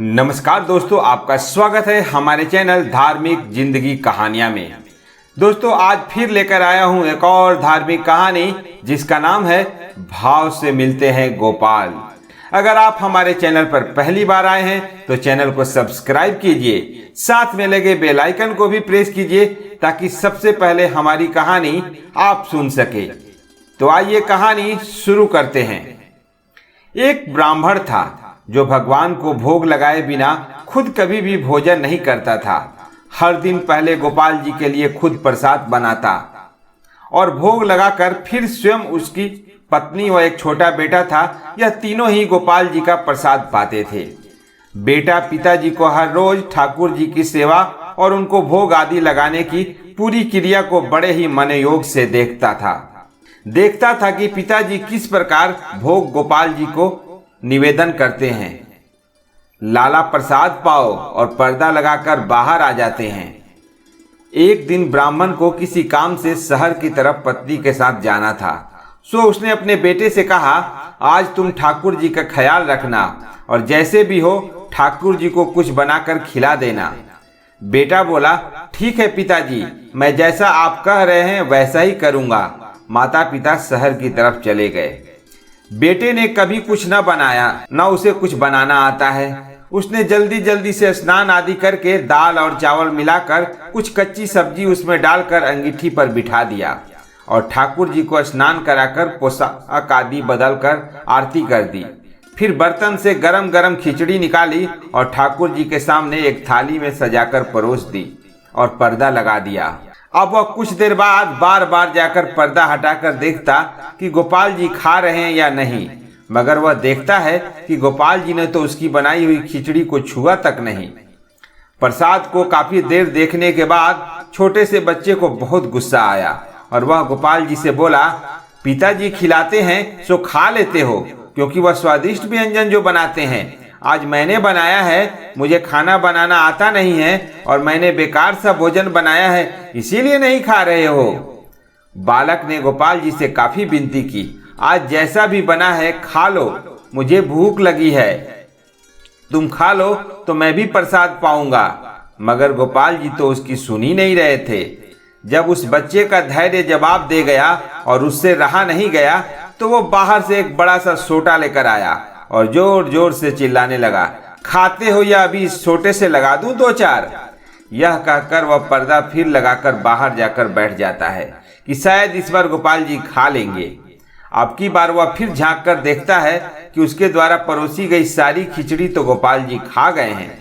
नमस्कार दोस्तों, आपका स्वागत है हमारे चैनल धार्मिक जिंदगी कहानियां में। दोस्तों, आज फिर लेकर आया हूं एक और धार्मिक कहानी जिसका नाम है भाव से मिलते हैं गोपाल। अगर आप हमारे चैनल पर पहली बार आए हैं तो चैनल को सब्सक्राइब कीजिए, साथ में लगे बेल आइकन को भी प्रेस कीजिए ताकि सबसे पहले हमारी कहानी आप सुन सके। तो आइए कहानी शुरू करते हैं। एक ब्राह्मण था जो भगवान को भोग लगाए बिना खुद कभी भी भोजन नहीं करता था। हर दिन पहले गोपाल जी के लिए खुद प्रसाद बनाता और भोग लगाकर फिर स्वयं उसकी पत्नी और एक छोटा बेटा था, यह तीनों ही गोपाल जी का प्रसाद पाते थे। बेटा पिताजी को हर रोज ठाकुर जी की सेवा और उनको भोग आदि लगाने की पूरी क्रिया को बड़े ही मनोयोग से देखता था कि पिताजी किस प्रकार भोग गोपाल जी को निवेदन करते हैं। लाला प्रसाद पाओ और पर्दा लगाकर बाहर आ जाते हैं। एक दिन ब्राह्मण को किसी काम से शहर की तरफ पत्नी के साथ जाना था, सो उसने अपने बेटे से कहा, आज तुम ठाकुर जी का ख्याल रखना और जैसे भी हो ठाकुर जी को कुछ बनाकर खिला देना। बेटा बोला, ठीक है पिताजी, मैं जैसा आप कह रहे हैं वैसा ही करूंगा। माता पिता शहर की तरफ चले गए। बेटे ने कभी कुछ न बनाया, न उसे कुछ बनाना आता है। उसने जल्दी जल्दी से स्नान आदि करके दाल और चावल मिलाकर कुछ कच्ची सब्जी उसमें डालकर अंगीठी पर बिठा दिया और ठाकुर जी को स्नान कराकर पोशाक आदि बदलकर आरती कर दी। फिर बर्तन से गरम गरम खिचड़ी निकाली और ठाकुर जी के सामने एक थाली में सजाकर परोस दी और पर्दा लगा दिया। अब वह कुछ देर बाद बार बार जाकर पर्दा हटाकर देखता कि गोपाल जी खा रहे हैं या नहीं, मगर वह देखता है कि गोपाल जी ने तो उसकी बनाई हुई खिचड़ी को छुआ तक नहीं। प्रसाद को काफी देर देखने के बाद छोटे से बच्चे को बहुत गुस्सा आया और वह गोपाल जी से बोला, पिताजी खिलाते हैं सो खा लेते हो, क्योंकि वह स्वादिष्ट व्यंजन जो बनाते हैं आज मैंने बनाया है। मुझे खाना बनाना आता नहीं है और मैंने बेकार सा भोजन बनाया है, इसीलिए नहीं खा रहे हो। बालक ने गोपाल जी से काफी विनती की, आज जैसा भी बना है खा लो, मुझे भूख लगी है, तुम खा लो तो मैं भी प्रसाद पाऊंगा। मगर गोपाल जी तो उसकी सुन ही नहीं रहे थे। जब उस बच्चे का धैर्य जवाब दे गया और उससे रहा नहीं गया तो वो बाहर से एक बड़ा सा सोटा लेकर आया और जोर जोर से चिल्लाने लगा, खाते हो या अभी इस छोटे से लगा दूं दो चार। यह कहकर वह पर्दा फिर लगाकर बाहर जाकर बैठ जाता है कि शायद इस बार गोपाल जी खा लेंगे। अब की बार वह फिर झांक कर देखता है कि उसके द्वारा परोसी गई सारी खिचड़ी तो गोपाल जी खा गए हैं।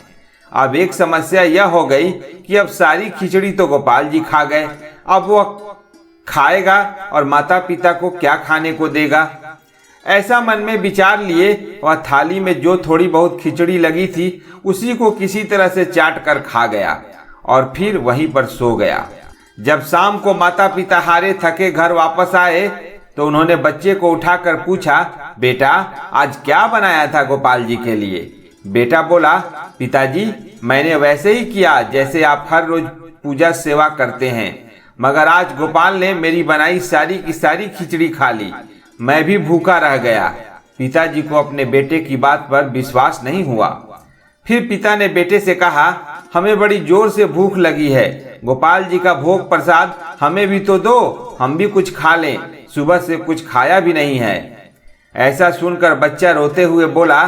अब एक समस्या यह हो गई कि अब सारी खिचड़ी तो गोपाल जी खा गए, अब वह खाएगा और माता पिता को क्या खाने को देगा। ऐसा मन में विचार लिए वह थाली में जो थोड़ी बहुत खिचड़ी लगी थी उसी को किसी तरह से चाट कर खा गया और फिर वहीं पर सो गया। जब शाम को माता पिता हारे थके घर वापस आए तो उन्होंने बच्चे को उठाकर पूछा, बेटा आज क्या बनाया था गोपाल जी के लिए। बेटा बोला, पिताजी मैंने वैसे ही किया जैसे आप हर रोज पूजा सेवा करते हैं, मगर आज गोपाल ने मेरी बनाई सारी की सारी खिचड़ी खा ली, मैं भी भूखा रह गया। पिताजी को अपने बेटे की बात पर विश्वास नहीं हुआ। फिर पिता ने बेटे से कहा, हमें बड़ी जोर से भूख लगी है, गोपाल जी का भोग प्रसाद हमें भी तो दो, हम भी कुछ खा लें, सुबह से कुछ खाया भी नहीं है। ऐसा सुनकर बच्चा रोते हुए बोला,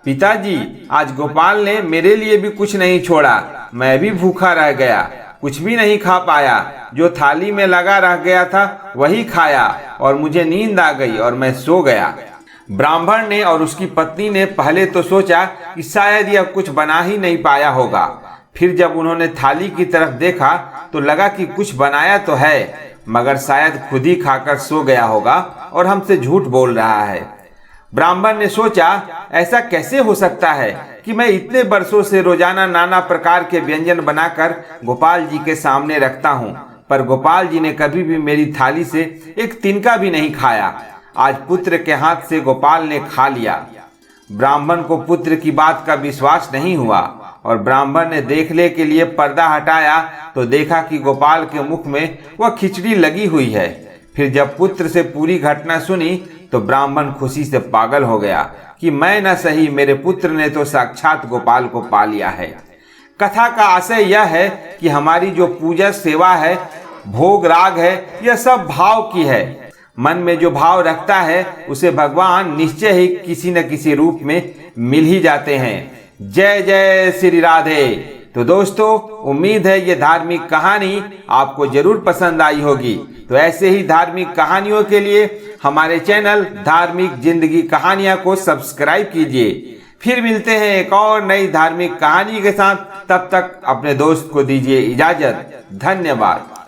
पिताजी आज गोपाल ने मेरे लिए भी कुछ नहीं छोड़ा, मैं भी भूखा रह गया, कुछ भी नहीं खा पाया, जो थाली में लगा रह गया था वही खाया और मुझे नींद आ गई और मैं सो गया। ब्राह्मण ने और उसकी पत्नी ने पहले तो सोचा कि शायद यह कुछ बना ही नहीं पाया होगा। फिर जब उन्होंने थाली की तरफ देखा तो लगा कि कुछ बनाया तो है, मगर शायद खुद ही खाकर सो गया होगा और हमसे झूठ बोल रहा है। ब्राह्मण ने सोचा, ऐसा कैसे हो सकता है कि मैं इतने वर्षों से रोजाना नाना प्रकार के व्यंजन बनाकर गोपाल जी के सामने रखता हूँ, पर गोपाल जी ने कभी भी मेरी थाली से एक तिनका भी नहीं खाया। आज पुत्र के हाथ से गोपाल ने खा लिया। ब्राह्मण को पुत्र की बात का विश्वास नहीं हुआ और ब्राह्मण ने देखने के लिए पर्दा हटाया तो देखा कि गोपाल के मुख में वह खिचड़ी लगी हुई है। फिर जब पुत्र से पूरी घटना सुनी तो ब्राह्मण खुशी से पागल हो गया कि मैं न सही, मेरे पुत्र ने तो साक्षात गोपाल को पा लिया है। कथा का आशय यह है कि हमारी जो पूजा सेवा है, भोग राग है, यह सब भाव की है। मन में जो भाव रखता है उसे भगवान निश्चय ही किसी न किसी रूप में मिल ही जाते हैं। जय जय श्री राधे। तो दोस्तों, उम्मीद है ये धार्मिक कहानी आपको जरूर पसंद आई होगी। तो ऐसे ही धार्मिक कहानियों के लिए हमारे चैनल धार्मिक जिंदगी कहानियां को सब्सक्राइब कीजिए। फिर मिलते हैं एक और नई धार्मिक कहानी के साथ। तब तक अपने दोस्त को दीजिए इजाजत। धन्यवाद।